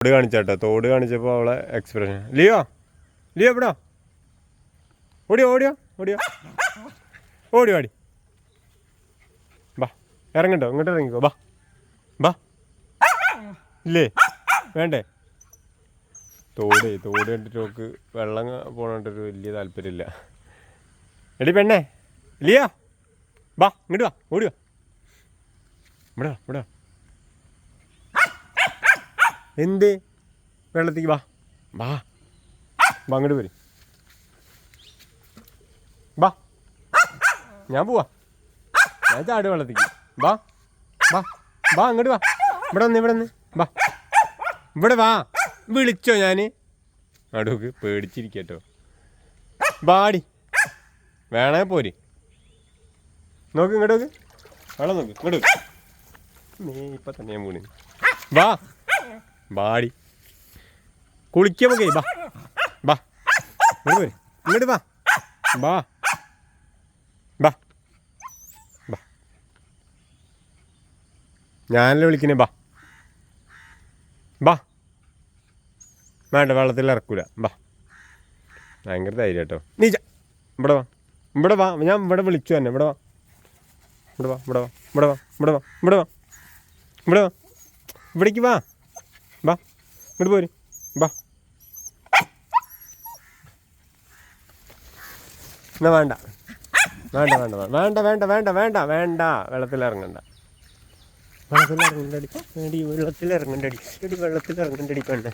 തോട് കാണിച്ചാട്ടോ, തോട് കാണിച്ചപ്പോൾ അവളെ എക്സ്പ്രഷൻ. ലിയോ ലിയോ എവിടാ? ഓടിയോ ഓടിയോ ഓടിയോ ഓടി വാടി. ബാ ഇറങ്ങട്ടോ, ഇങ്ങോട്ട് ഇറങ്ങിക്കോ. ബാ ബാ. ഇല്ലേ വേണ്ടേ? തോട് കണ്ടിട്ട് നോക്ക് വെള്ളം പോകണോട്ടൊരു വലിയ താല്പര്യമില്ല. എടി പെണ്ണേ ലിയോ ബാ ഇങ്ങോട്ട് വാ, ഓടി വാ. ഇവിടെ ഇവിടെ എന്ത് വെള്ളത്തേക്ക് വാ വാ വാ അങ്ങോട്ട് വരും. ബാ ഞാൻ പോവാ, ഞാൻ ചാട് വെള്ളത്തേക്ക്. വാ വാ വാ അങ്ങോട്ട് വാ. ഇവിടെ വന്ന് വാ, ഇവിടെ വാ. വിളിച്ചോ ഞാൻ? അടുക്ക് പേടിച്ചിരിക്കട്ടോ. ബാടി വേണേ പോര്. നോക്ക് ഇങ്ങോട്ട് നോക്ക്, വെള്ളം നോക്ക് ഇങ്ങോട്ട്. നീ ഇപ്പം തന്നെ ഞാൻ വീണ്. വാ ബാടി കുളിക്കാൻ പോകേ. ബാ ബാ ഇങ്ങോട്ട് പോര്, ഇങ്ങോട്ട് വാ. ബാ ബാ ബാ ഞാനല്ലേ വിളിക്കണേ. ബാ ബാ വേണ്ട, വെള്ളത്തിൽ ഇറക്കൂല. ബാ ഭയങ്കര ധൈര്യം കേട്ടോ. നീ ഇവിടെ വാ, ഇവിടെ വാ. ഞാൻ ഇവിടെ വിളിച്ചു തന്നെ. ഇവിടെ വാ, ഇവിടെ വാ, ഇവിടെ വാ, ഇവിടെ വാ, ഇവിടെ വാ, ഇവിടെ വാ, ഇവിടെ വാ, ഇവിടേക്ക് വാ. ബാ ഇങ്ങോട്ട് പോര്. ബാ എന്നാ വേണ്ട വേണ്ട വേണ്ട വേണ്ട വേണ്ട വേണ്ട വേണ്ട വേണ്ട വെള്ളത്തിലിറങ്ങണ്ട, വെള്ളത്തിലിറങ്ങണ്ടടി, വെള്ളത്തിലിറങ്ങണ്ടടി, വെള്ളത്തിലിറങ്ങണ്ടടി പെണ്ണെ.